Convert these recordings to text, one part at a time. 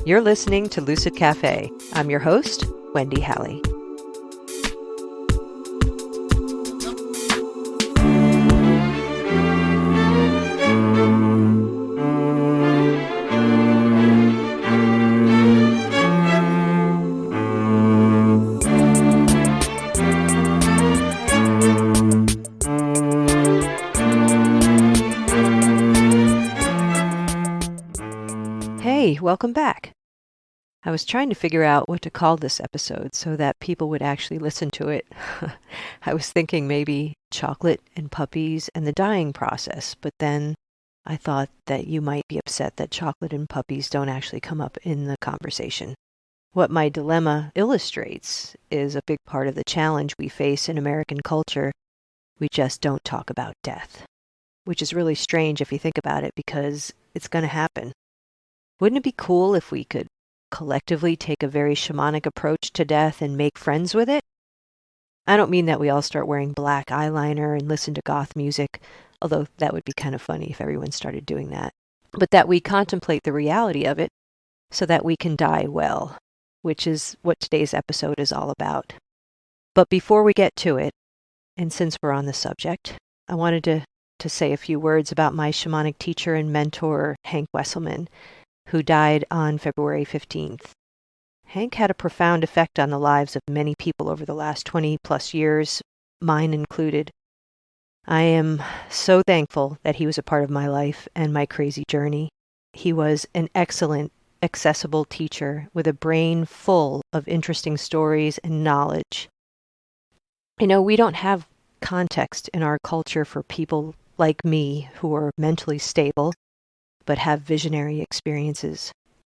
You're listening to Lucid Cafe. I'm your host, Wendy Halley. Hey, welcome back. I was trying to figure out what to call this episode so that people would actually listen to it. I was thinking maybe chocolate and puppies and the dying process, but then I thought that you might be upset that chocolate and puppies don't actually come up in the conversation. What my dilemma illustrates is a big part of the challenge we face in American culture. We just don't talk about death, which is really strange if you think about it because it's going to happen. Wouldn't it be cool if we could collectively take a very shamanic approach to death and make friends with it? I don't mean that we all start wearing black eyeliner and listen to goth music, although that would be kind of funny if everyone started doing that, but that we contemplate the reality of it so that we can die well, which is what today's episode is all about. But before we get to it, and since we're on the subject, I wanted to say a few words about my shamanic teacher and mentor, Hank Wesselman, who died on February 15th. Hank had a profound effect on the lives of many people over the last 20 plus years, mine included. I am so thankful that he was a part of my life and my crazy journey. He was an excellent, accessible teacher with a brain full of interesting stories and knowledge. You know, we don't have context in our culture for people like me who are mentally stable but have visionary experiences.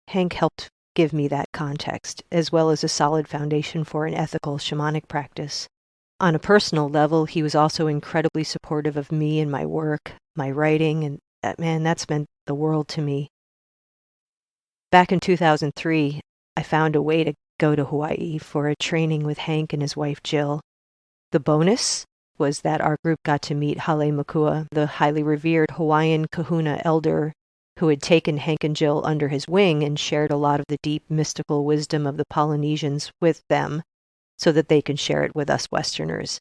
Hank helped give me that context, as well as a solid foundation for an ethical shamanic practice. On a personal level, he was also incredibly supportive of me and my work, my writing, and that's meant the world to me. Back in 2003, I found a way to go to Hawaii for a training with Hank and his wife Jill. The bonus was that our group got to meet Hale Makua, the highly revered Hawaiian kahuna elder who had taken Hank and Jill under his wing and shared a lot of the deep mystical wisdom of the Polynesians with them so that they can share it with us Westerners.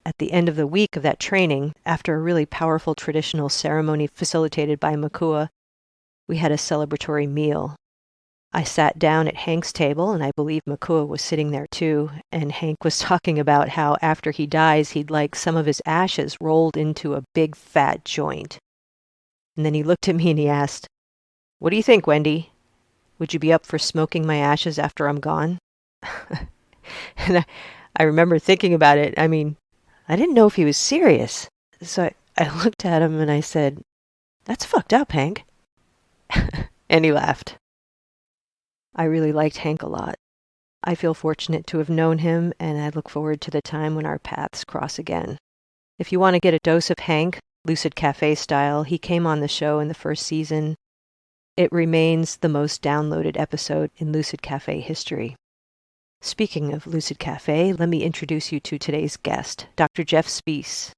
At the end of the week of that training, after a really powerful traditional ceremony facilitated by Makua, we had a celebratory meal. I sat down at Hank's table, and I believe Makua was sitting there too, and Hank was talking about how after he dies, he'd like some of his ashes rolled into a big fat joint. And then he looked at me and he asked, "What do you think, Wendy? Would you be up for smoking my ashes after I'm gone?" And I remember thinking about it. I mean, I didn't know if he was serious. So I looked at him and I said, "That's fucked up, Hank." And he laughed. I really liked Hank a lot. I feel fortunate to have known him, and I look forward to the time when our paths cross again. If you want to get a dose of Hank, Lucid Cafe style, he came on the show in the first season. It remains the most downloaded episode in Lucid Cafe history. Speaking of Lucid Cafe, let me introduce you to today's guest, Dr. Jeff Spiess.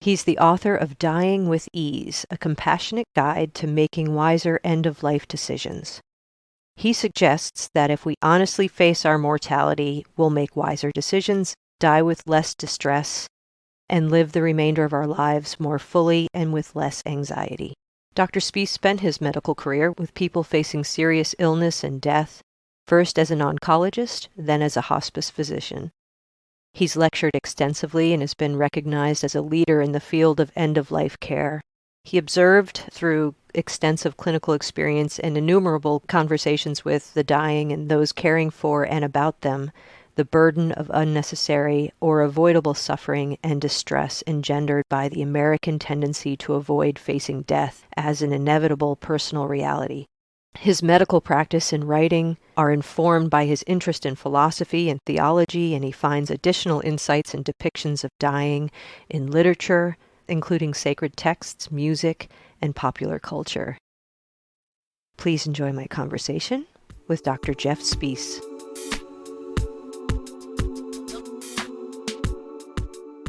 He's the author of Dying with Ease, a compassionate guide to making wiser end-of-life decisions. He suggests that if we honestly face our mortality, we'll make wiser decisions, die with less distress, and live the remainder of our lives more fully and with less anxiety. Dr. Spiess spent his medical career with people facing serious illness and death, first as an oncologist, then as a hospice physician. He's lectured extensively and has been recognized as a leader in the field of end-of-life care. He observed through extensive clinical experience and innumerable conversations with the dying and those caring for and about them, the burden of unnecessary or avoidable suffering and distress engendered by the American tendency to avoid facing death as an inevitable personal reality. His medical practice and writing are informed by his interest in philosophy and theology, and he finds additional insights and depictions of dying in literature, including sacred texts, music, and popular culture. Please enjoy my conversation with Dr. Jeff Spiess.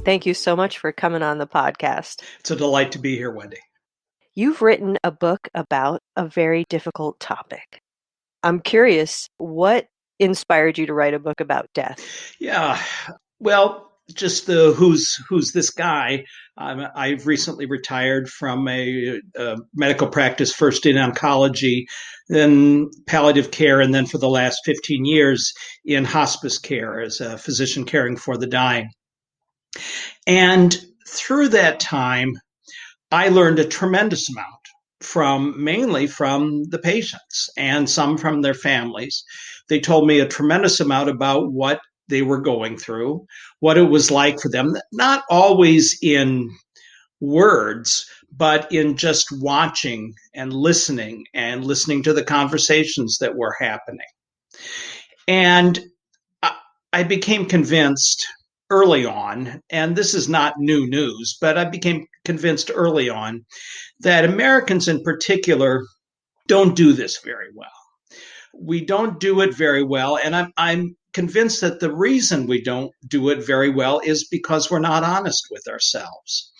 Thank you so much for coming on the podcast. It's a delight to be here, Wendy. You've written a book about a very difficult topic. I'm curious, what inspired you to write a book about death? Yeah. Well, just the who's this guy. I've recently retired from a medical practice, first in oncology, then palliative care, and then for the last 15 years in hospice care as a physician caring for the dying. And through that time, I learned a tremendous amount from mainly from the patients and some from their families. They told me a tremendous amount about what they were going through, what it was like for them, not always in words, but in just watching and listening to the conversations that were happening. And I became convinced early on, and this is not new news, but I became convinced early on that Americans in particular don't do this very well. We don't do it very well. And I'm convinced that the reason we don't do it very well is because we're not honest with ourselves.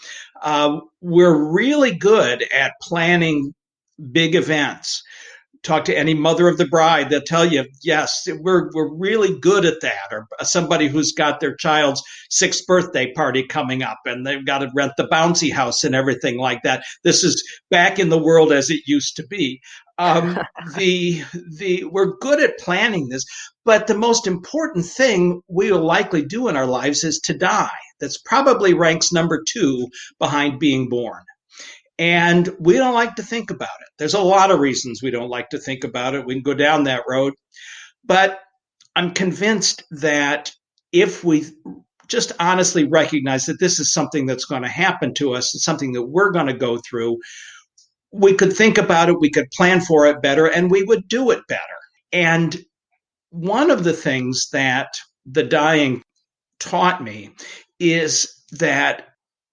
We're really good at planning big events. Talk to any mother of the bride, they'll tell you, yes, we're really good at that. Or somebody who's got their child's sixth birthday party coming up and they've got to rent the bouncy house and everything like that. This is back in the world as it used to be. Um, we're good at planning this, but the most important thing we will likely do in our lives is to die. That's probably ranks number 2 behind being born. And we don't like to think about it. There's a lot of reasons we don't like to think about it. We can go down that road. But I'm convinced that if we just honestly recognize that this is something that's going to happen to us, it's something that we're going to go through, we could think about it, we could plan for it better, and we would do it better. And one of the things that the dying taught me is that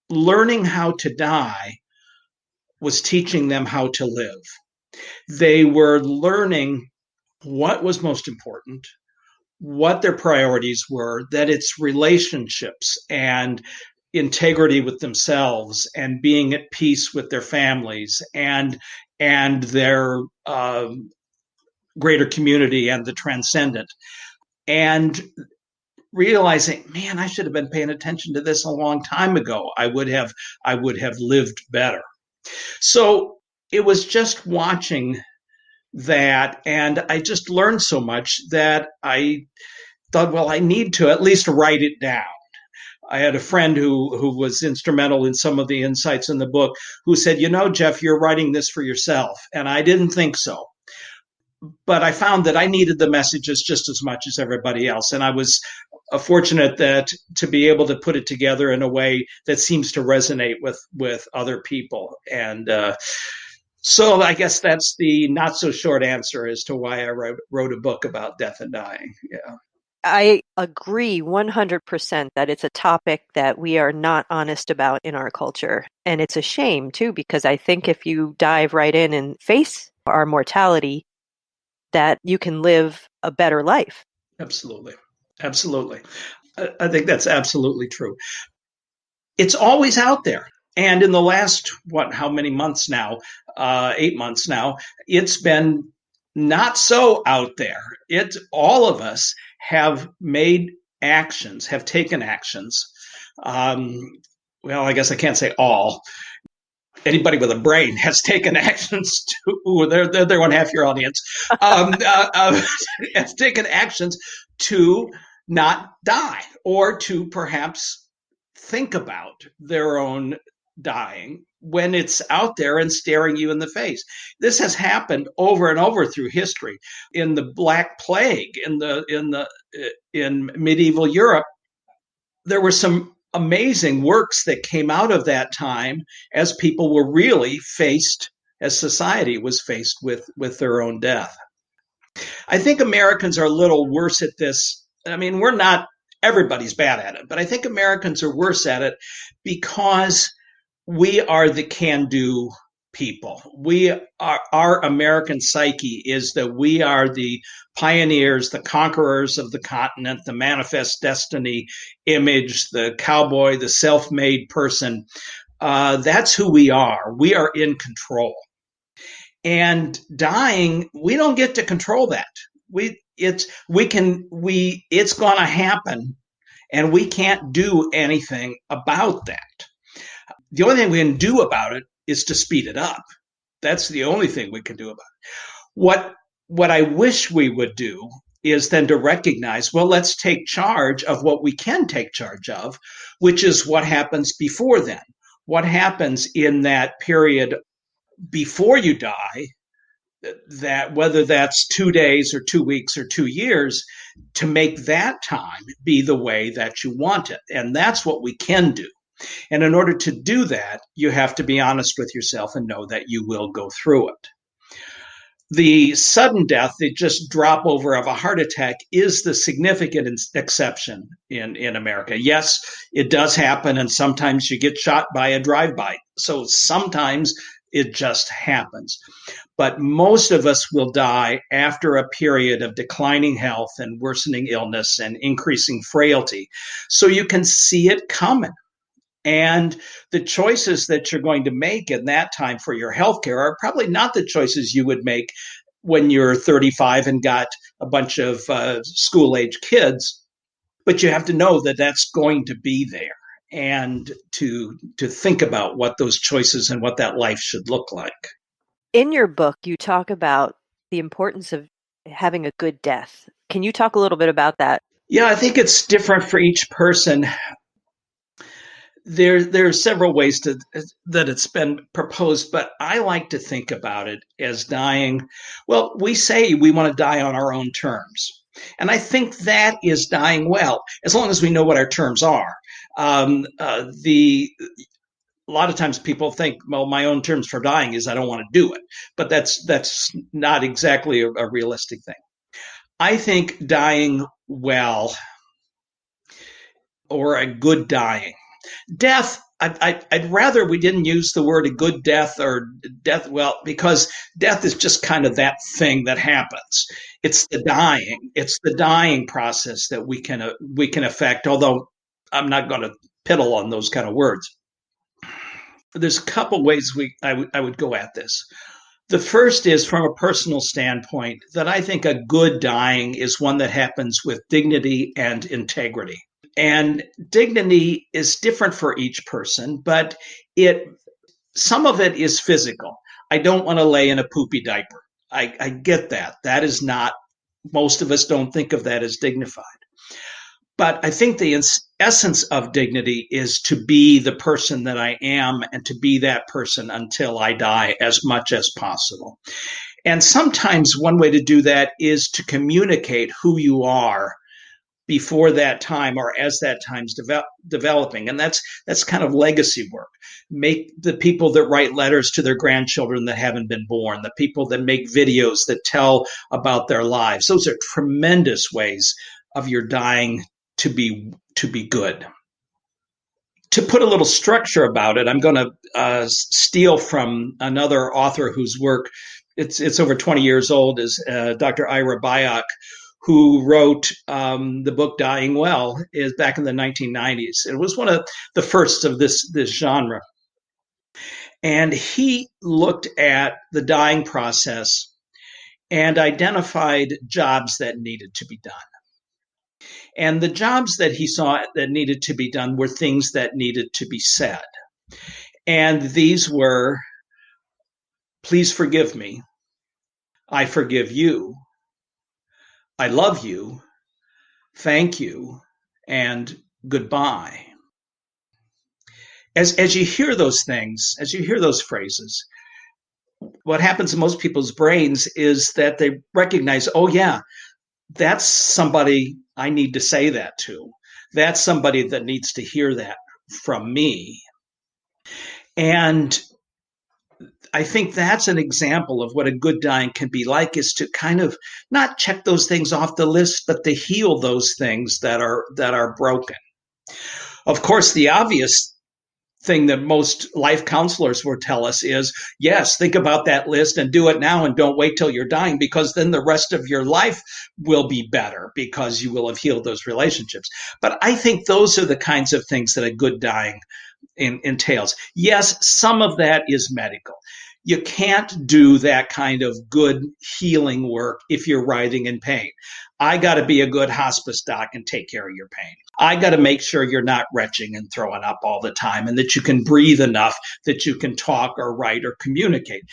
learning how to die was teaching them how to live. They were learning what was most important, what their priorities were, that it's relationships and integrity with themselves and being at peace with their families and their greater community and the transcendent. And realizing, man, I should have been paying attention to this a long time ago. I would have lived better. So it was just watching that, and I just learned so much that I thought, well, I need to at least write it down. I had a friend who was instrumental in some of the insights in the book who said, Jeff, you're writing this for yourself. And I didn't think so. But I found that I needed the messages just as much as everybody else. And I was fortunate that to be able to put it together in a way that seems to resonate with other people. And so I guess that's the not so short answer as to why I wrote a book about death and dying. Yeah. I agree 100% that it's a topic that we are not honest about in our culture. And it's a shame, too, because I think if you dive right in and face our mortality, that you can live a better life. Absolutely. Absolutely. I think that's absolutely true. It's always out there. And in the last, how many months now? 8 months now, it's been not so out there. All of us have taken actions. Well, I guess I can't say all. Anybody with a brain has taken actions to, they're one half your audience, has taken actions to not die or to perhaps think about their own dying when it's out there and staring you in the face. This has happened over and over through history. In the Black Plague, in medieval Europe, there were some amazing works that came out of that time as people were really as society was faced with their own death. I think Americans are a little worse at this. I mean, everybody's bad at it, but I think Americans are worse at it because we are the can-do people. Our American psyche is that we are the pioneers, the conquerors of the continent, the manifest destiny image, the cowboy, the self-made person. That's who we are. We are in control. And dying, we don't get to control that. It's going to happen, and we can't do anything about that. The only thing we can do about it is to speed it up. That's the only thing we can do about it. What I wish we would do is then to recognize, well, let's take charge of what we can take charge of, which is what happens before then. What happens in that period before you die, that whether that's 2 days or 2 weeks or 2 years, to make that time be the way that you want it. And that's what we can do. And in order to do that, you have to be honest with yourself and know that you will go through it. The sudden death, the just drop over of a heart attack, is the significant exception in America. Yes, it does happen, and sometimes you get shot by a drive-by. So sometimes it just happens. But most of us will die after a period of declining health and worsening illness and increasing frailty. So you can see it coming. And the choices that you're going to make in that time for your healthcare are probably not the choices you would make when you're 35 and got a bunch of school-age kids. But you have to know that that's going to be there, and to think about what those choices and what that life should look like. In your book, you talk about the importance of having a good death. Can you talk a little bit about that? Yeah, I think it's different for each person. There are several ways that it's been proposed, but I like to think about it as dying. Well, we say we want to die on our own terms. And I think that is dying well, as long as we know what our terms are. A lot of times people think, well, my own terms for dying is I don't want to do it. But that's not exactly a realistic thing. I think dying well, or a good dying. Death, I'd rather we didn't use the word a good death or death, well, because death is just kind of that thing that happens. It's the dying process that we can affect, although I'm not going to piddle on those kind of words. There's a couple ways I would go at this. The first is from a personal standpoint, that I think a good dying is one that happens with dignity and integrity. And dignity is different for each person, but some of it is physical. I don't want to lay in a poopy diaper. I get that. That is not, most of us don't think of that as dignified. But I think the essence of dignity is to be the person that I am, and to be that person until I die as much as possible. And sometimes one way to do that is to communicate who you are before that time, or as that time's developing. And that's kind of legacy work. Make the people that write letters to their grandchildren that haven't been born, the people that make videos that tell about their lives. Those are tremendous ways of your dying to be good. To put a little structure about it, I'm going to steal from another author whose work, it's over 20 years old, is Dr. Ira Byock, who wrote the book Dying Well, is back in the 1990s. It was one of the first of this genre. And he looked at the dying process and identified jobs that needed to be done. And the jobs that he saw that needed to be done were things that needed to be said. And these were, please forgive me, I forgive you, I love you, thank you, and goodbye. As you hear those things, as you hear those phrases, what happens in most people's brains is that they recognize, oh yeah, that's somebody I need to say that to. That's somebody that needs to hear that from me. And I think that's an example of what a good dying can be like, is to kind of not check those things off the list, but to heal those things that are broken. Of course, the obvious thing that most life counselors will tell us is, yes, think about that list and do it now, and don't wait till you're dying, because then the rest of your life will be better because you will have healed those relationships. But I think those are the kinds of things that a good dying entails. Yes, some of that is medical. you can't do that kind of good healing work if you're writhing in pain. I got to be a good hospice doc and take care of your pain. I got to make sure you're not retching and throwing up all the time and that you can breathe enough that you can talk or write or communicate.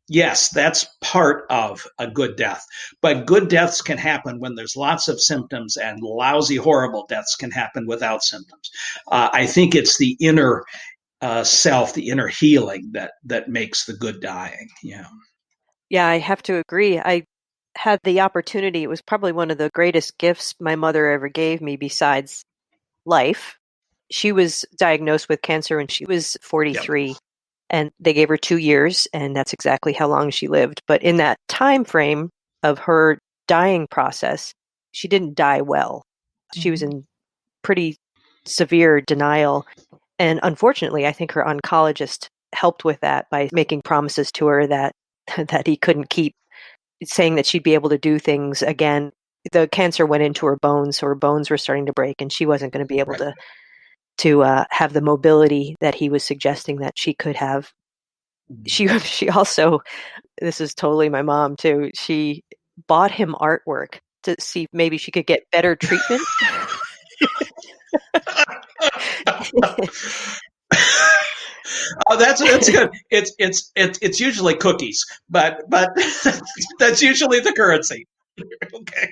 Yes, that's part of a good death. But good deaths can happen when there's lots of symptoms, and lousy, horrible deaths can happen without symptoms. I think it's the inner self, the inner healing that makes the good dying. Yeah. Yeah, I have to agree. I had the opportunity. It was probably one of the greatest gifts my mother ever gave me besides life. She was diagnosed with cancer when she was 43. Yep. And they gave her 2 years, and that's exactly how long she lived. But in that time frame of her dying process, she didn't die well. She was in pretty severe denial. And unfortunately, I think her oncologist helped with that by making promises to her that he couldn't keep, saying that she'd be able to do things again. The cancer went into her bones, so her bones were starting to break, and she wasn't going to be able to have the mobility that he was suggesting that she could have. She also, this is totally my mom too, she bought him artwork to see if maybe she could get better treatment. Oh, that's good. It's usually cookies, but that's usually the currency. Okay.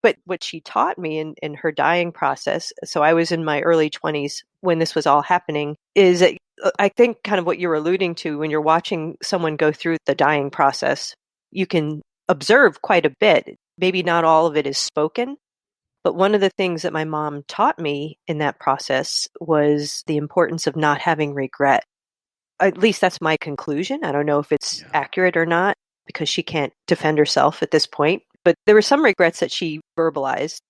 But what she taught me in her dying process, so I was in my early 20s when this was all happening, is that I think kind of what you're alluding to when you're watching someone go through the dying process, you can observe quite a bit. Maybe not all of it is spoken, but one of the things that my mom taught me in that process was the importance of not having regret. At least that's my conclusion. I don't know if it's accurate or not, because she can't defend herself at this point. But there were some regrets that she verbalized,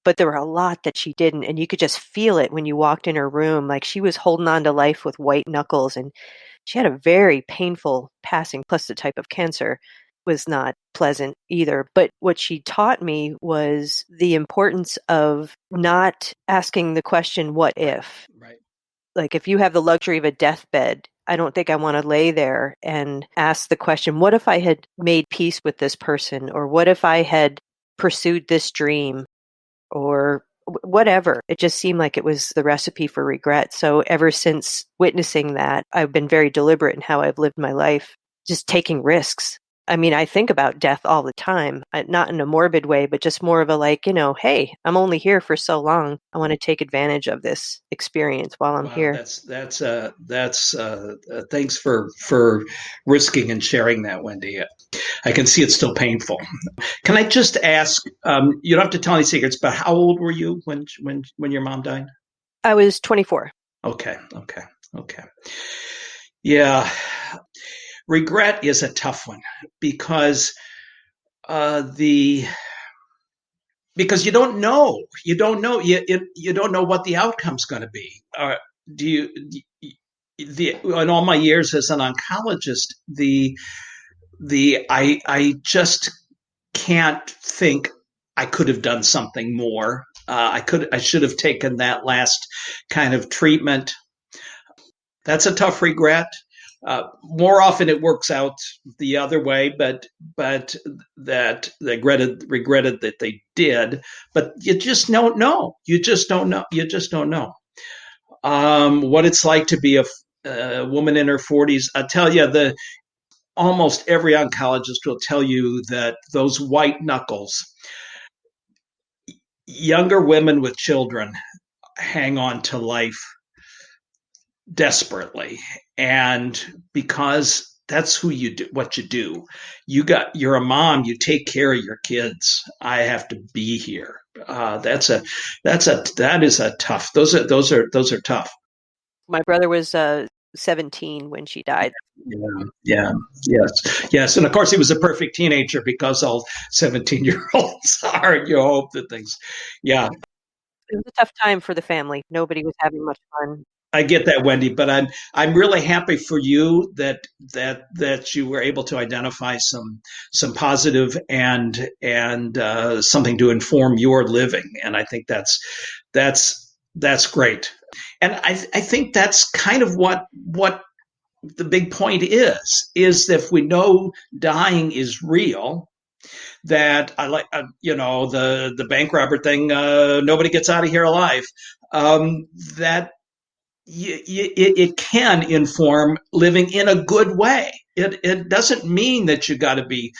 but there were a lot that she didn't. And you could just feel it when you walked in her room. Like she was holding on to life with white knuckles. And she had a very painful passing, plus the type of cancer was not pleasant either. But what she taught me was the importance of not asking the question, what if? Right. Like if you have the luxury of a deathbed, I don't think I want to lay there and ask the question, what if I had made peace with this person? Or what if I had pursued this dream? Or whatever. It just seemed like it was the recipe for regret. So ever since witnessing that, I've been very deliberate in how I've lived my life, just taking risks. I mean, I think about death all the time, not in a morbid way, but just more of a like, hey, I'm only here for so long. I want to take advantage of this experience while I'm here. That's thanks for risking and sharing that, Wendy. I can see it's still painful. Can I just ask? You don't have to tell any secrets, but how old were you when your mom died? I was 24. Okay. Yeah. Regret is a tough one because because you don't know you don't know what the outcome's going to be. Do you in all my years as an oncologist, I just can't think I could have done something more. I should have taken that last kind of treatment. That's a tough regret. More often it works out the other way, but that they regretted that they did. But you just don't know. You just don't know what it's like to be a woman in her 40s. I tell you, almost every oncologist will tell you that those white knuckles, younger women with children hang on to life desperately, and because that's who you do, what you do. You're a mom. You take care of your kids. I have to be here. That is a tough. Those are tough. My brother was 17 when she died. Yes, and of course he was a perfect teenager, because all 17-year-olds are. You hope that things. Yeah, it was a tough time for the family. Nobody was having much fun. I get that, Wendy, but I'm really happy for you that you were able to identify some positive and something to inform your living, and I think that's great, and I think that's kind of what the big point is that if we know dying is real, that I like, the bank robber thing. Nobody gets out of here alive. That it can inform living in a good way. It doesn't mean that you got to be,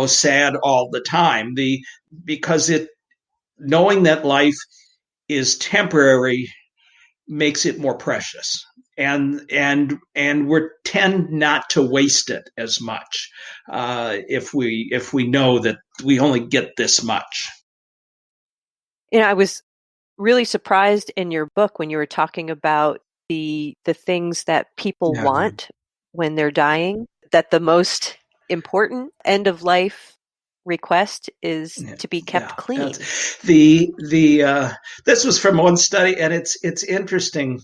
sad all the time. Because it knowing that life is temporary makes it more precious, and we tend not to waste it as much if we know that we only get this much. I was really surprised in your book when you were talking about the things that people Yeah. want when they're dying, that the most important end of life request is to be kept clean. This was from one study, and it's interesting.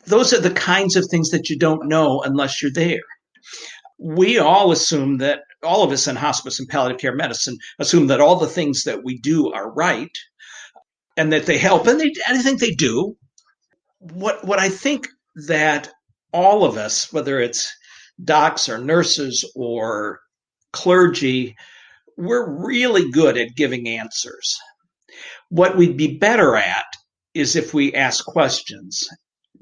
Those are the kinds of things that you don't know unless you're there. We all assume that all of us in hospice and palliative care medicine assume that all the things that we do are right and that they help, and I think they do. What I think that all of us, whether it's docs or nurses or clergy, we're really good at giving answers. What we'd be better at is if we ask questions,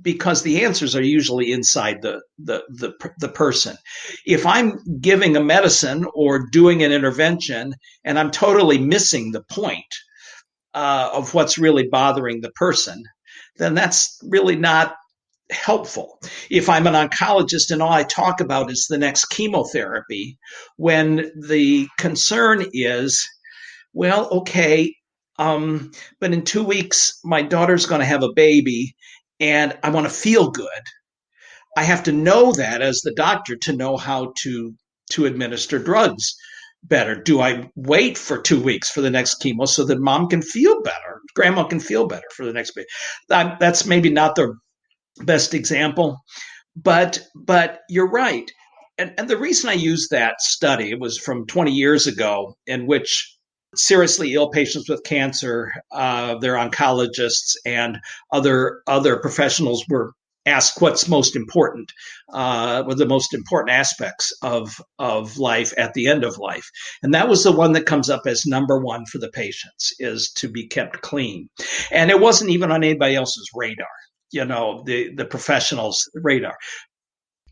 because the answers are usually inside the person. If I'm giving a medicine or doing an intervention and I'm totally missing the point of what's really bothering the person, then that's really not helpful. If I'm an oncologist and all I talk about is the next chemotherapy, when the concern is, well, okay, but in 2 weeks, my daughter's going to have a baby and I want to feel good. I have to know that as the doctor to know how to administer drugs better. Do I wait for 2 weeks for the next chemo so that mom can feel better, grandma can feel better for the next baby? That's maybe not the best example, but you're right. And the reason I used that study, it was from 20 years ago, in which seriously ill patients with cancer, their oncologists and other professionals were asked what's most important, what the most important aspects of life at the end of life. And that was the one that comes up as number one for the patients, is to be kept clean. And it wasn't even on anybody else's radar, the professionals' radar.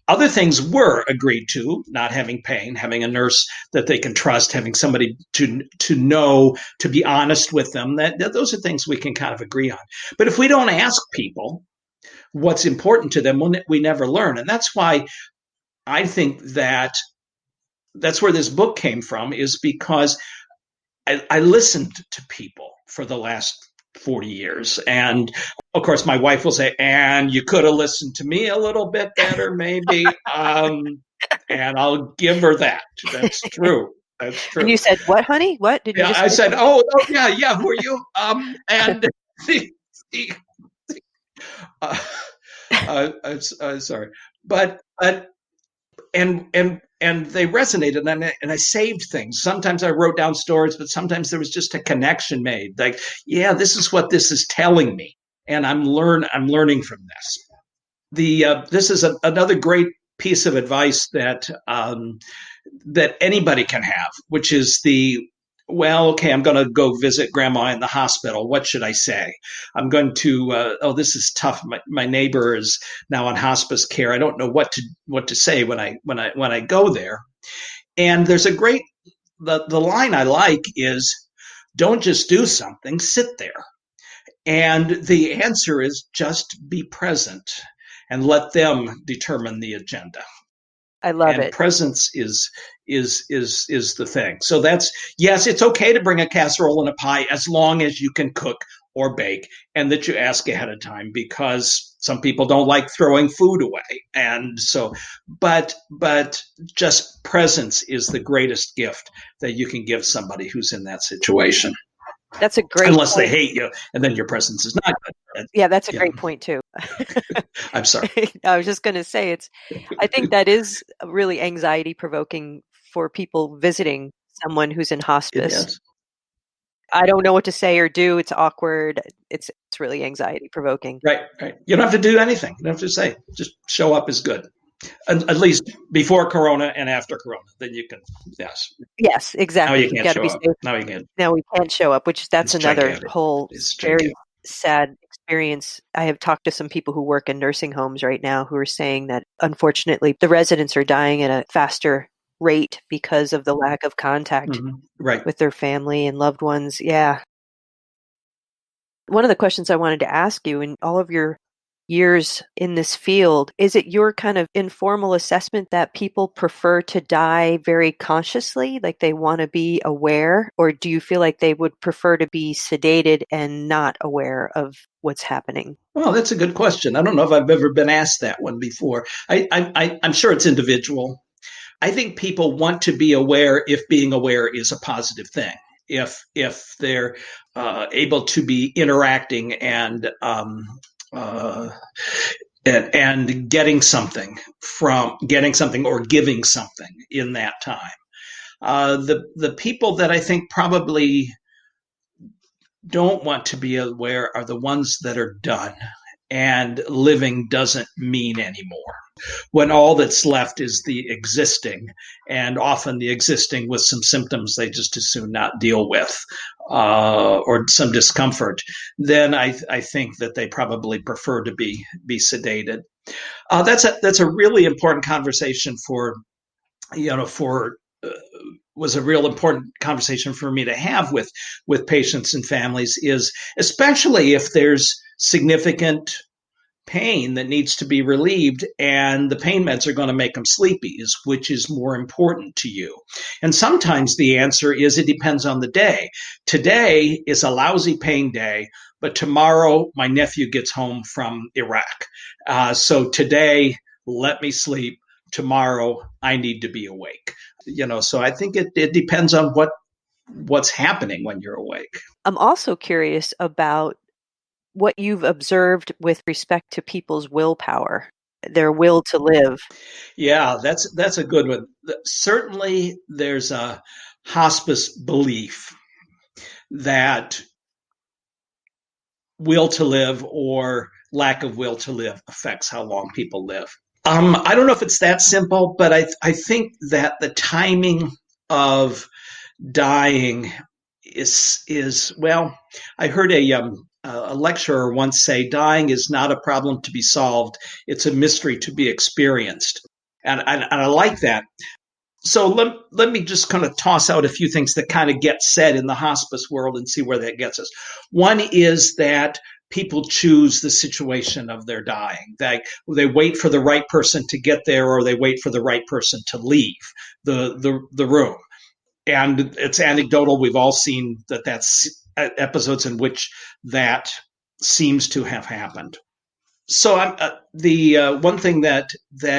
Other things were agreed to: not having pain, having a nurse that they can trust, having somebody to know, to be honest with them. That those are things we can kind of agree on. But if we don't ask people what's important to them, we never learn. And that's why I think that's where this book came from, is because I listened to people for the last 40 years. And of course, my wife will say, and you could have listened to me a little bit better, maybe. And I'll give her that. That's true. That's true. And you said, what, honey? What did you just say? I said, oh, yeah, who are you? And sorry, but and they resonated, and I saved things. Sometimes I wrote down stories, but sometimes there was just a connection made. Like, yeah, this is what this is telling me, and I'm learning from this. This is another great piece of advice that anybody can have, which is well, okay, I'm going to go visit grandma in the hospital. What should I say? I'm going to, this is tough. My neighbor is now on hospice care. I don't know what to say when I go there. And there's the line I like is, don't just do something, sit there. And the answer is just be present and let them determine the agenda. I love it. Presence is the thing. So yes, it's okay to bring a casserole and a pie as long as you can cook or bake, and that you ask ahead of time, because some people don't like throwing food away. And so, but just presence is the greatest gift that you can give somebody who's in that situation. That's a great unless point. They hate you, and then your presence is not good. Yeah, that's a great point too. I'm sorry. I was just going to say, I think that is really anxiety provoking for people visiting someone who's in hospice. I don't know what to say or do. It's awkward. It's really anxiety provoking. Right, right. You don't have to do anything. You don't have to say. Just show up is good. At least before Corona and after Corona. Then you can, yes. Yes, Now exactly. you You can't got to show be up. safe. Now you can't. Now we can't show up, which that's It's another gigantic. whole It's very gigantic. sad experience. I have talked to some people who work in nursing homes right now who are saying that unfortunately the residents are dying at a faster rate because of the lack of contact Right. with their family and loved ones. Yeah. One of the questions I wanted to ask you in all of your years in this field, is it your kind of informal assessment that people prefer to die very consciously, like they want to be aware, or do you feel like they would prefer to be sedated and not aware of what's happening? Well, that's a good question. I don't know if I've ever been asked that one before. I'm sure it's individual. I think people want to be aware if being aware is a positive thing. If they're able to be interacting uh, and getting something or giving something in that time. The people that I think probably don't want to be aware are the ones that are done and living doesn't mean anymore. When all that's left is the existing, and often the existing with some symptoms they just as soon not deal with, or some discomfort, then I think that they probably prefer to be sedated. That's a really important conversation for for was a real important conversation for me to have with patients and families, is especially if there's significant pain that needs to be relieved and the pain meds are going to make them sleepy, is which is more important to you. And sometimes the answer is it depends on the day. Today is a lousy pain day, but tomorrow my nephew gets home from Iraq, so today let me sleep, tomorrow I need to be awake. So I think it depends on what's happening when you're awake. I'm also curious about what you've observed with respect to people's willpower, their will to live. Yeah, that's a good one. Certainly, there's a hospice belief that will to live or lack of will to live affects how long people live. I don't know if it's that simple, but I think that the timing of dying is well. I heard a lecturer once say, "Dying is not a problem to be solved; it's a mystery to be experienced," and I like that. So let me just kind of toss out a few things that kind of get said in the hospice world and see where that gets us. One is that people choose the situation of their dying. They wait for the right person to get there, or they wait for the right person to leave the room. And it's anecdotal. We've all seen that's episodes in which that seems to have happened. So the one thing that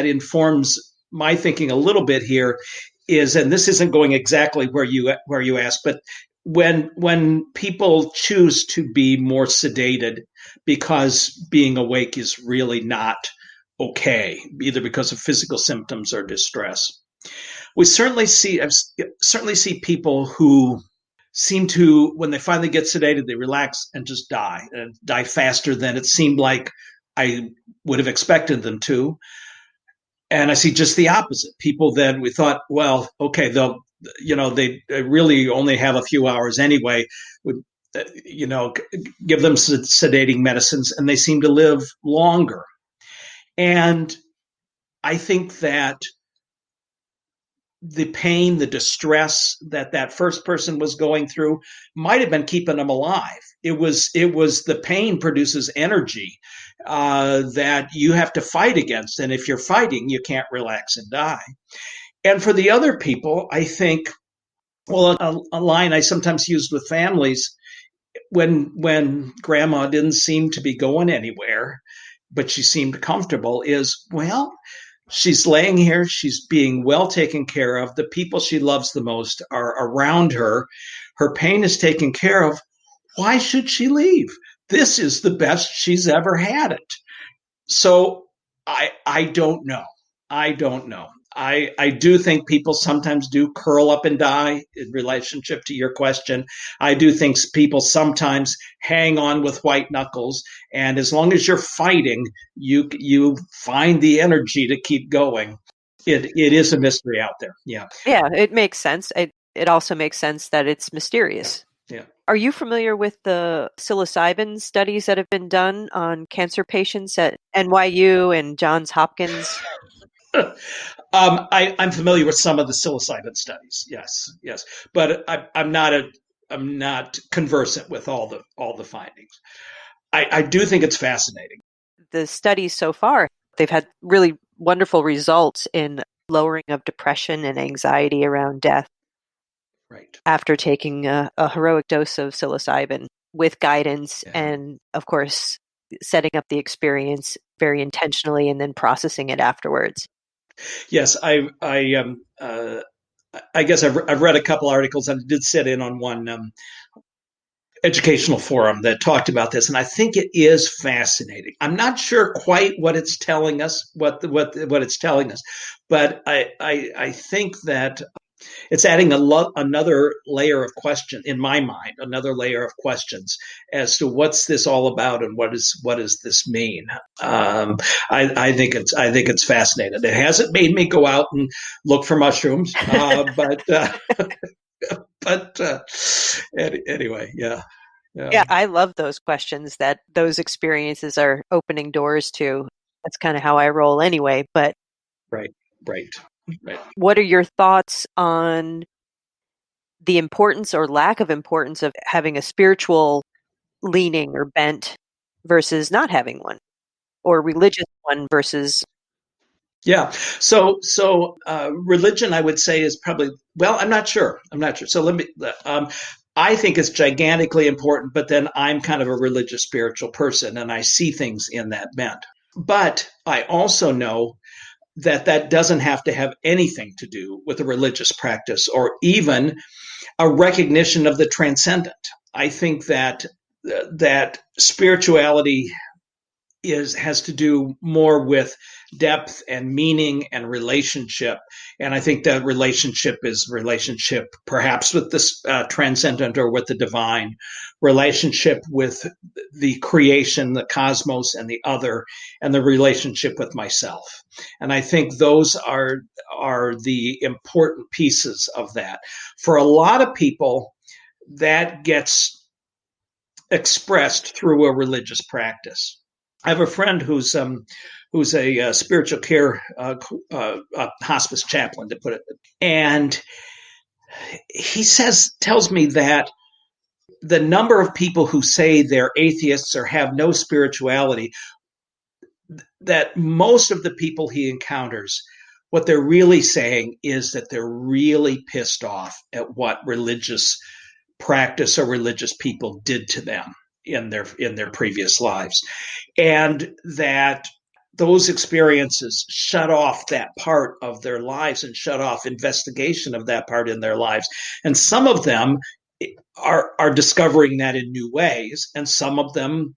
informs my thinking a little bit here is, and this isn't going exactly where you asked, but when people choose to be more sedated because being awake is really not okay, either because of physical symptoms or distress, we certainly see people who seem to, when they finally get sedated, they relax and just die, and die faster than it seemed like I would have expected them to. And I see just the opposite. People that we thought, well, okay, they really only have a few hours anyway, would, give them sedating medicines and they seem to live longer. And I think that the pain, the distress that first person was going through might have been keeping them alive. It was the pain produces energy that you have to fight against, and if you're fighting, you can't relax and die. And for the other people, I think, well, a line I sometimes used with families when grandma didn't seem to be going anywhere, but she seemed comfortable, is, well, she's laying here. She's being well taken care of. The people she loves the most are around her. Her pain is taken care of. Why should she leave? This is the best she's ever had it. So I don't know. I don't know. I do think people sometimes do curl up and die in relationship to your question. I do think people sometimes hang on with white knuckles, and as long as you're fighting, you find the energy to keep going. It is a mystery out there. Yeah. Yeah, it makes sense. It also makes sense that it's mysterious. Yeah. Are you familiar with the psilocybin studies that have been done on cancer patients at NYU and Johns Hopkins? I'm familiar with some of the psilocybin studies. Yes, yes, but I'm not conversant with all the findings. I do think it's fascinating. The studies so far, they've had really wonderful results in lowering of depression and anxiety around death. Right. After taking a heroic dose of psilocybin with guidance, Yeah. and of course setting up the experience very intentionally and then processing it afterwards. Yes, I guess I've read a couple articles and I did sit in on one educational forum that talked about this, and I think it is fascinating. I'm not sure quite what it's telling us, what it's telling us, but I think that it's adding another layer of question in my mind, another layer of questions as to what's this all about and what does this mean. I think it's fascinating. It hasn't made me go out and look for mushrooms, but anyway, yeah. Yeah. Yeah, I love those questions that those experiences are opening doors to. That's kind of how I roll anyway. But Right, right, right. what are your thoughts on the importance or lack of importance of having a spiritual leaning or bent versus not having one, or religious one versus? Yeah. So religion, I would say, is probably, well, I'm not sure. I'm not sure. So let me, I think it's gigantically important, but then I'm kind of a religious spiritual person and I see things in that bent. But I also know that that doesn't have to have anything to do with a religious practice or even a recognition of the transcendent. I think that spirituality has to do more with depth and meaning and relationship, and I think that relationship is relationship perhaps with this transcendent or with the divine, relationship with the creation, the cosmos, and the other, and the relationship with myself. And I think those are the important pieces of that. For a lot of people, that gets expressed through a religious practice. I have a friend who's a spiritual care hospice chaplain, to put it, and he tells me that the number of people who say they're atheists or have no spirituality, that most of the people he encounters, what they're really saying is that they're really pissed off at what religious practice or religious people did to them in their previous lives, and that those experiences shut off that part of their lives and shut off investigation of that part in their lives. And some of them are discovering that in new ways, and some of them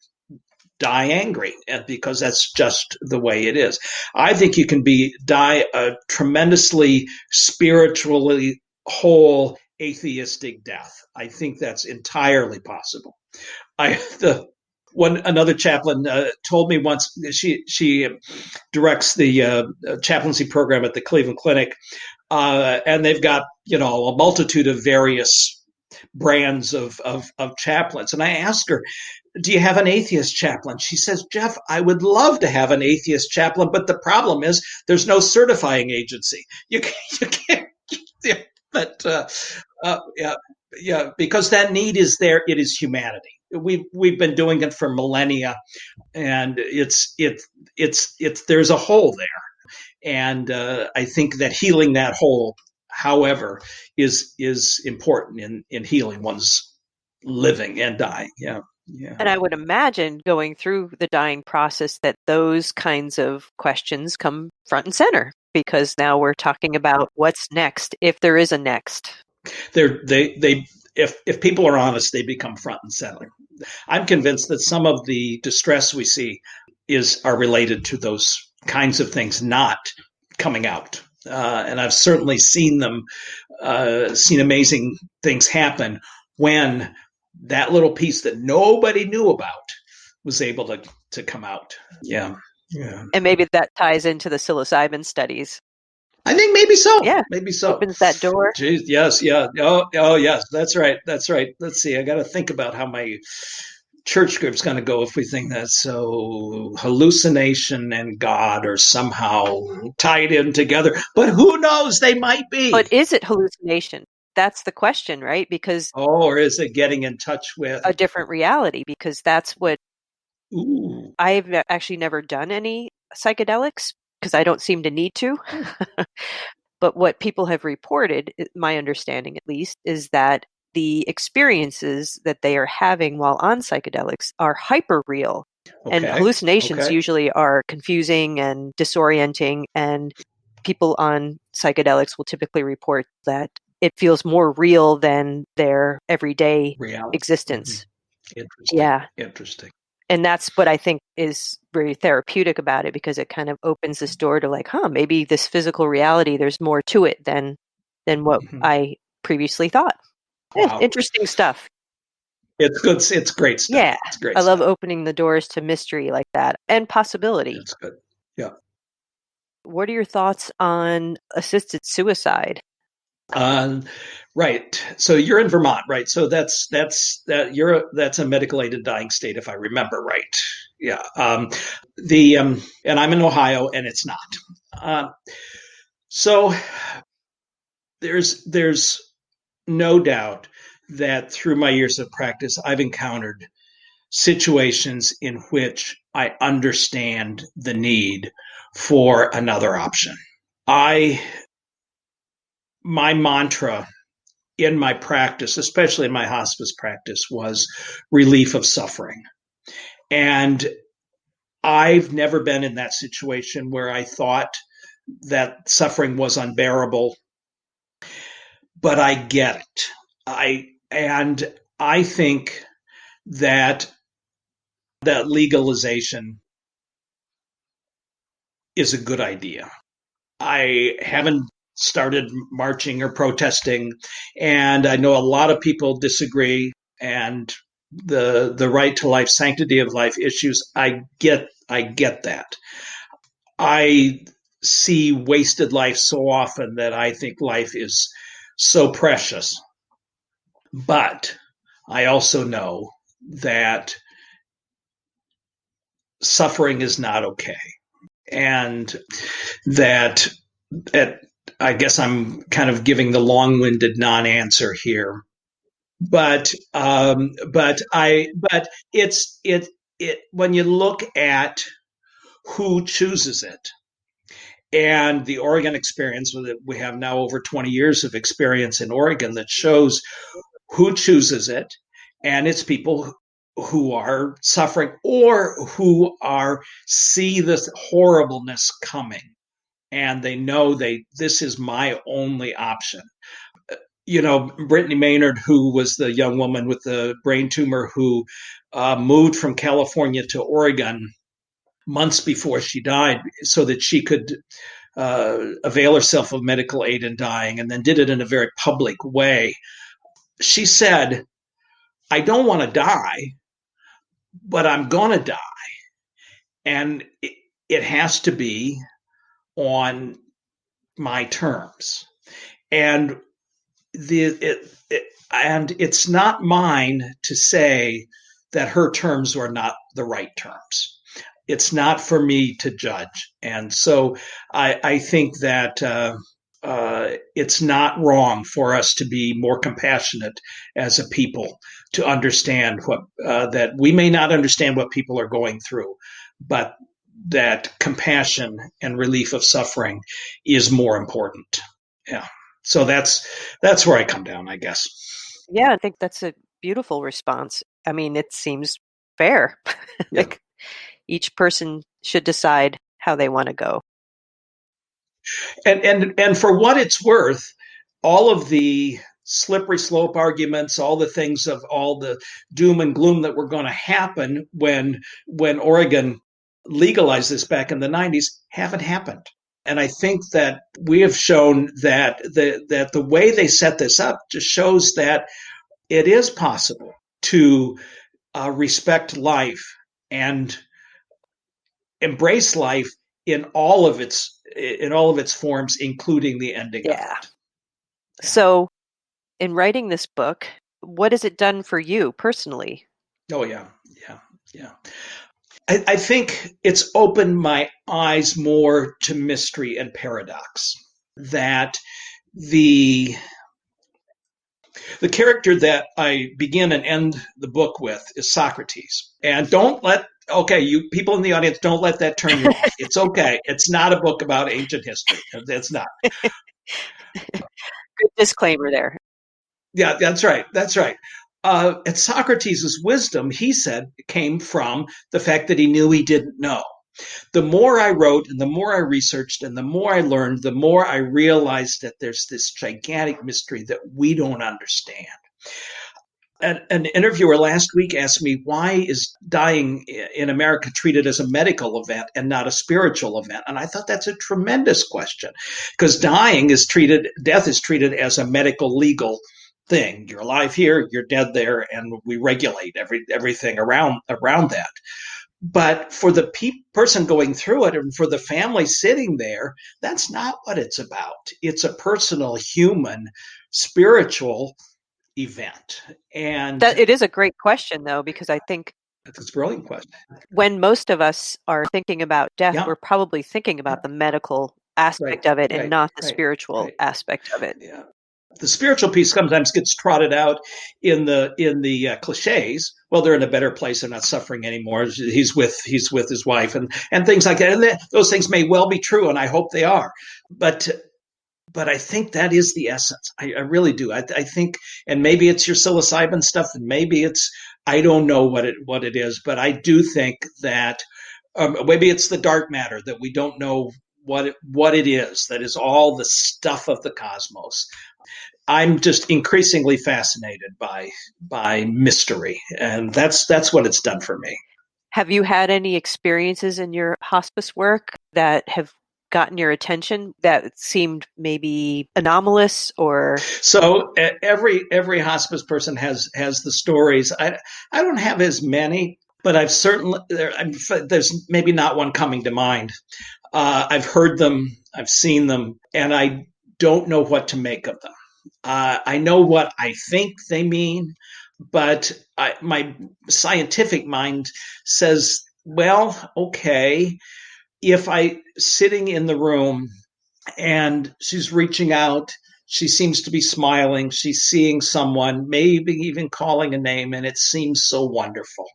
die angry, and because that's just the way it is. I think you can die a tremendously spiritually whole atheistic death. I think that's entirely possible. Another chaplain told me once, she directs the chaplaincy program at the Cleveland Clinic, and they've got a multitude of various brands of chaplains. And I asked her, do you have an atheist chaplain? She says, Jeff, I would love to have an atheist chaplain, but the problem is there's no certifying agency. You can't, yeah, but yeah, because that need is there. It is humanity. We've been doing it for millennia, and it's there's a hole there, and I think that healing that hole, however, is important in healing one's living and dying. Yeah. Yeah. And I would imagine going through the dying process that those kinds of questions come front and center, because now we're talking about what's next, if there is a next. If people are honest, they become front and center. I'm convinced that some of the distress we see are related to those kinds of things not coming out. And I've certainly seen them, seen amazing things happen when that little piece that nobody knew about was able to come out. Yeah. Yeah. And maybe that ties into the psilocybin studies. I think maybe so. Yeah, Maybe so. opens that door. Jeez, yes, yeah. Oh, yes. That's right. That's right. Let's see. I got to think about how my church group's going to go if we think that. So hallucination and God are somehow tied in together. But who knows? They might be. But is it hallucination? That's the question, right? Because Or is it getting in touch with? a different reality, because that's what Ooh. I've actually never done any psychedelics because I don't seem to need to. But what people have reported, my understanding at least, is that the experiences that they are having while on psychedelics are hyper real. And Okay. hallucinations Okay. usually are confusing and disorienting. And people on psychedelics will typically report that it feels more real than their everyday Reality. Mm-hmm. existence. Interesting. Yeah. Interesting. And that's what I think is very therapeutic about it, because it kind of opens this door to like, maybe this physical reality, there's more to it than what Mm-hmm. I previously thought. Wow. Interesting stuff. It's good. It's great stuff. Yeah. It's great I love stuff. opening the doors to mystery like that and possibility. It's good. Yeah. What are your thoughts on assisted suicide? Right. So you're in Vermont, right? So that's a medical aided dying state, if I remember right. Yeah. The and I'm in Ohio, and it's not. Uh, so there's no doubt that through my years of practice, I've encountered situations in which I understand the need for another option. I My mantra in my practice, especially in my hospice practice, was relief of suffering. And I've never been in that situation where I thought that suffering was unbearable, but I get it. I think that legalization is a good idea. I haven't started marching or protesting, and I know a lot of people disagree. And the right to life, sanctity of life issues, I get that. I see wasted life so often that I think life is so precious. But I also know that suffering is not okay, and that at I guess I'm kind of giving the long-winded non-answer here, but it's when you look at who chooses it, and the Oregon experience, we have now over 20 years of experience in Oregon that shows who chooses it, and it's people who are suffering or who are see this horribleness coming, and they know this is my only option. Brittany Maynard, who was the young woman with the brain tumor who moved from California to Oregon months before she died so that she could avail herself of medical aid in dying, and then did it in a very public way. She said, I don't want to die, but I'm going to die. And it has to be on my terms. And and it's not mine to say that her terms are not the right terms. It's not for me to judge. And so I think that it's not wrong for us to be more compassionate as a people, to understand that we may not understand what people are going through, but that compassion and relief of suffering is more important. Yeah. So that's where I come down, I guess. Yeah, I think that's a beautiful response. I mean, it seems fair. Yeah. Like each person should decide how they want to go. And for what it's worth, all of the slippery slope arguments, all the things of all the doom and gloom that were going to happen when Oregon legalized this back in the 90s haven't happened. And I think that we have shown that the way they set this up just shows that it is possible to respect life and embrace life in all of its forms, including the ending of Yeah. it. Yeah. So, in writing this book, what has it done for you personally? Oh yeah, yeah, yeah. I think it's opened my eyes more to mystery and paradox. That the the character that I begin and end the book with is Socrates. And don't let you people in the audience, don't let that turn you off. It's okay. It's not a book about ancient history. It's not. Good disclaimer there. Yeah, that's right. That's right. And Socrates' wisdom, he said, came from the fact that he knew he didn't know. The more I wrote and the more I researched and the more I learned, the more I realized that there's this gigantic mystery that we don't understand. An interviewer last week asked me, why is dying in America treated as a medical event and not a spiritual event? And I thought that's a tremendous question, because death is treated as a medical legal thing. You're alive here, you're dead there, and we regulate everything around that. But for the person going through it and for the family sitting there, that's not what it's about. It's a personal, human, spiritual event. And That it is a great question, though, because I think that's a brilliant question. when most of us are thinking about death, Yeah. we're probably thinking about the medical aspect of it and not the spiritual aspect of it. Yeah. The spiritual piece sometimes gets trotted out in the cliches. Well, they're in a better place; they're not suffering anymore. He's with his wife and things like that. And those things may well be true, and I hope they are. But I think that is the essence. I really do. I think, and maybe it's your psilocybin stuff, and maybe it's, I don't know what it is, but I do think that maybe it's the dark matter that we don't know what it is. That is all the stuff of the cosmos. I'm just increasingly fascinated by mystery, and that's what it's done for me. Have you had any experiences in your hospice work that have gotten your attention that seemed maybe anomalous? Or so every hospice person has the stories. I don't have as many, but I've certainly there's maybe not one coming to mind. I've heard them, I've seen them, and I don't know what to make of them. I know what I think they mean, but my scientific mind says, well, okay, if I sitting in the room and she's reaching out, she seems to be smiling, she's seeing someone, maybe even calling a name, and it seems so wonderful.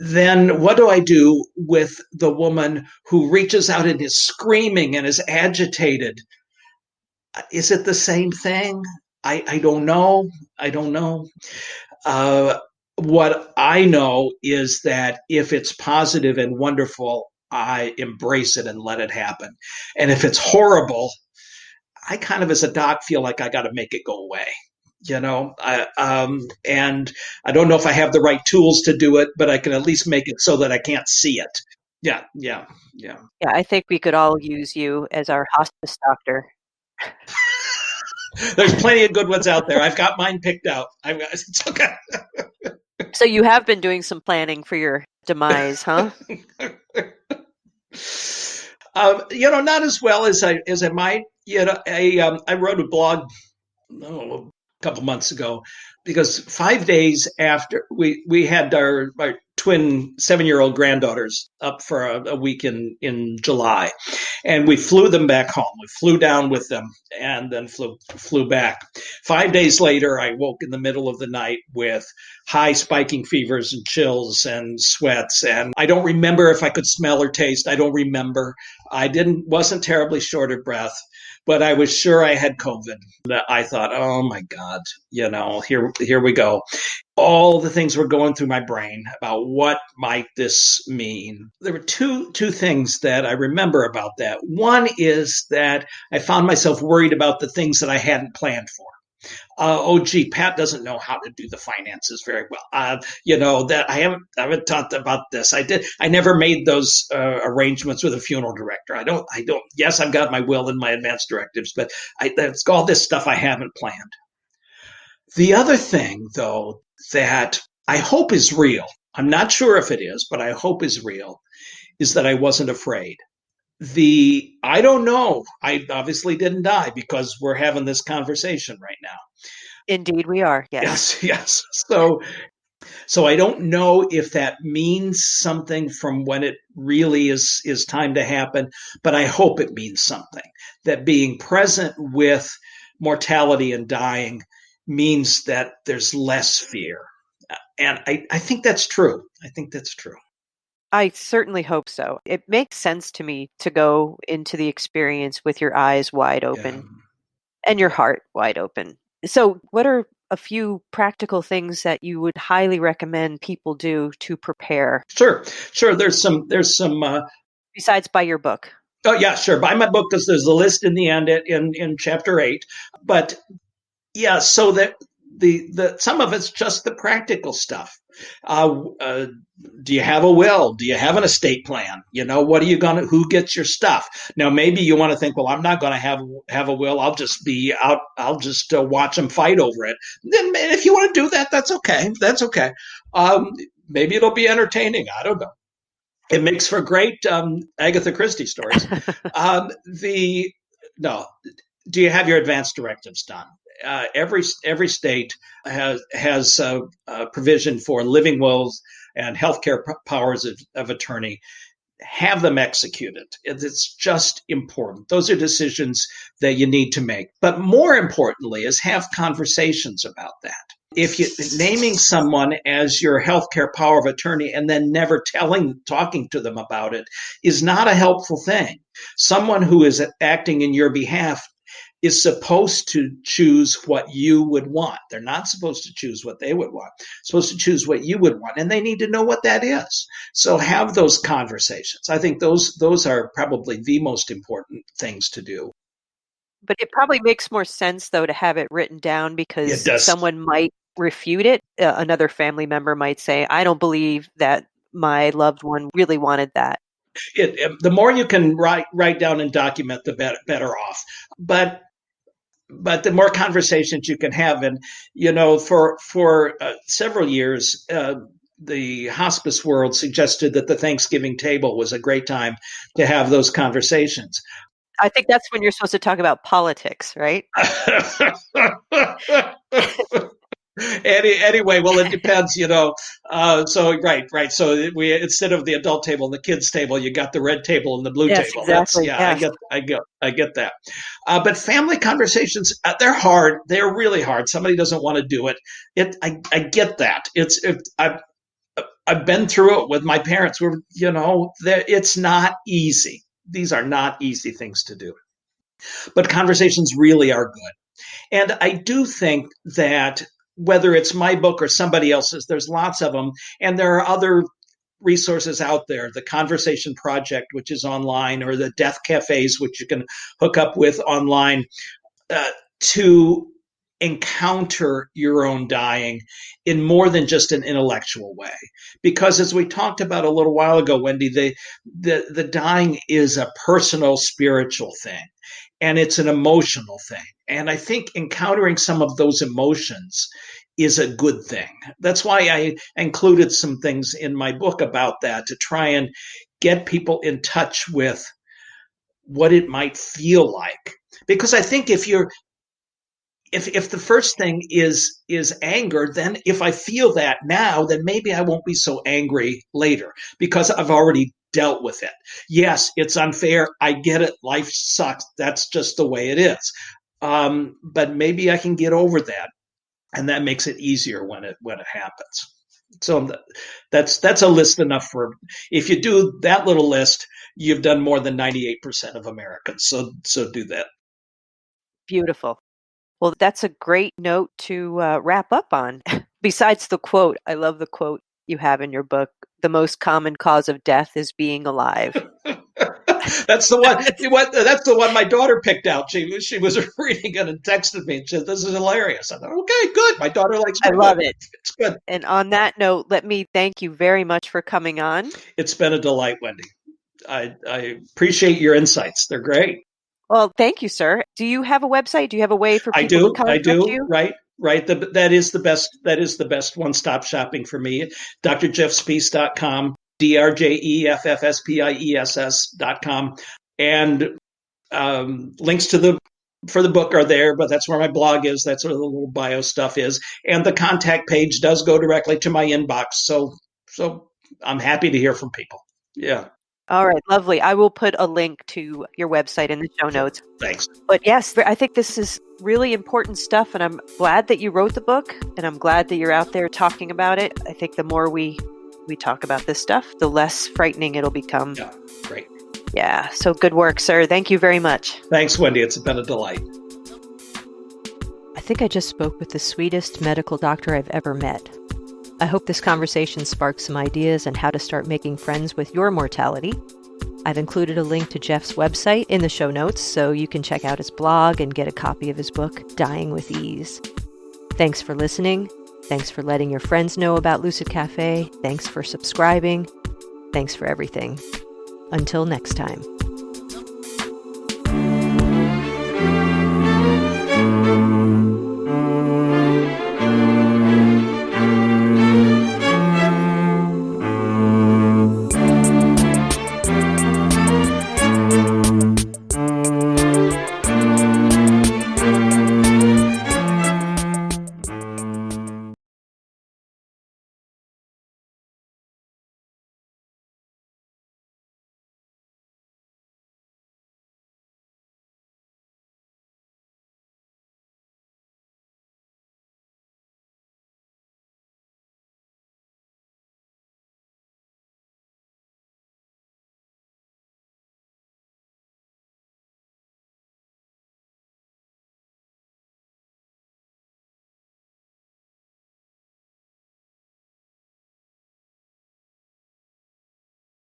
Then what do I do with the woman who reaches out and is screaming and is agitated? Is it the same thing? I don't know. I don't know. What I know is that if it's positive and wonderful, I embrace it and let it happen. And if it's horrible, I kind of, as a doc, feel like I got to make it go away. And I don't know if I have the right tools to do it, but I can at least make it so that I can't see it. Yeah. Yeah, I think we could all use you as our hospice doctor. There's plenty of good ones out there. I've got mine picked out. It's okay. So you have been doing some planning for your demise, huh? Not as well as I might. I wrote a blog a couple months ago, because 5 days after we had our twin 7-year-old granddaughters up for a week in July, and we flew them back home. We flew down with them and then flew back. 5 days later, I woke in the middle of the night with high spiking fevers and chills and sweats, and I don't remember if I could smell or taste. I don't remember. Wasn't terribly short of breath, but I was sure I had COVID. I thought, oh my God, here we go. All the things were going through my brain about what might this mean. There were two things that I remember about that. One is that I found myself worried about the things that I hadn't planned for. Oh, gee, Pat doesn't know how to do the finances very well. That I haven't talked about this. I never made those arrangements with a funeral director. I don't. Yes, I've got my will and my advance directives, but that's all this stuff I haven't planned. The other thing, though, that I hope is real. I'm not sure if it is, but I hope is real, is that I wasn't afraid. I don't know. I obviously didn't die because we're having this conversation right now. Indeed, we are. Yes. Yes, yes. So I don't know if that means something from when it really is time to happen, but I hope it means something. That being present with mortality and dying means that there's less fear. And I think that's true. I think that's true. I certainly hope so. It makes sense to me to go into the experience with your eyes wide Yeah. open and your heart wide open. So, what are a few practical things that you would highly recommend people do to prepare Sure. Sure. There's some. besides buy your book? Oh yeah, sure. Buy my book because there's a list in the end in chapter 8. But yeah, so that the some of it's just the practical stuff. Uh, uh, do you have a will? Do you have an estate plan? What are you gonna? Who gets your stuff? Now, maybe you want to think, well, I'm not gonna have a will. I'll just be out. I'll just watch them fight over it. Then, if you want to do that, that's okay. That's okay. Maybe it'll be entertaining. I don't know. It makes for great Agatha Christie stories. The No, do you have your advance directives done? Every state has provision for living wills and healthcare powers of attorney. Have them executed. It's just important. Those are decisions that you need to make. But more importantly is have conversations about that. If you naming someone as your healthcare power of attorney and then never talking to them about it is not a helpful thing. Someone who is acting in your behalf is supposed to choose what you would want. They're not supposed to choose what they would want. They're supposed to choose what you would want, and they need to know what that is. So have those conversations. I think those are probably the most important things to do. But it probably makes more sense, though, to have it written down It because does. someone might refute it. Another family member might say, I don't believe that my loved one really wanted that. The more you can write down and document, the better off. But the more conversations you can have, and for several years, the hospice world suggested that the Thanksgiving table was a great time to have those conversations. I think that's when you're supposed to talk about politics, right? Anyway, well, it depends. So right. So we instead of the adult table and the kids table, you got the red table and the blue Yes, table. That's exactly. yeah, Yes. I get that. But family conversations, they're hard. They're really hard. Somebody doesn't want to do it. I get that. I've been through it with my parents. It's not easy. These are not easy things to do. But conversations really are good. And I do think that whether it's my book or somebody else's, there's lots of them. And there are other resources out there, the Conversation Project, which is online, or the death cafes, which you can hook up with online, to encounter your own dying in more than just an intellectual way. Because as we talked about a little while ago, Wendy, the dying is a personal, spiritual thing, and it's an emotional thing. And I think encountering some of those emotions is a good thing. That's why I included some things in my book about that, to try and get people in touch with what it might feel like. Because I think if the first thing is anger, then if I feel that now, then maybe I won't be so angry later because I've already dealt with it. Yes, it's unfair. I get it. Life sucks. That's just the way it is. But maybe I can get over that, and that makes it easier when it happens. So that's a list enough for, if you do that little list, you've done more than 98% of Americans. So do that. Beautiful. Well, that's a great note to wrap up on. Besides the quote, I love the quote you have in your book: the most common cause of death is being alive. That's the one. That's the one my daughter picked out. She was reading it and texted me. And said, "This is hilarious." I thought, "Okay, good. My daughter likes I my book. love it. It's good." And on that note, let me thank you very much for coming on. It's been a delight, Wendy. I appreciate your insights. They're great. Well, thank you, sir. Do you have a website? Do you have a way for I people to do. I contact do. you? Right. Right. That is the best. That is the best one-stop shopping for me. drjeffspiess.com, drjeffspiess.com, and links to the for the book are there, but that's where my blog is. That's where the little bio stuff is, and the contact page does go directly to my inbox. So I'm happy to hear from people. Yeah. All right, lovely. I will put a link to your website in the show Sure. notes. Thanks. But yes, I think this is really important stuff, and I'm glad that you wrote the book, and I'm glad that you're out there talking about it. I think the more we talk about this stuff, the less frightening it'll become. Yeah. Great. Yeah. So good work, sir. Thank you very much. Thanks, Wendy. It's been a delight. I think I just spoke with the sweetest medical doctor I've ever met. I hope this conversation sparks some ideas on how to start making friends with your mortality. I've included a link to Jeff's website in the show notes so you can check out his blog and get a copy of his book, Dying with Ease. Thanks for listening. Thanks for letting your friends know about Lucid Cafe. Thanks for subscribing. Thanks for everything. Until next time.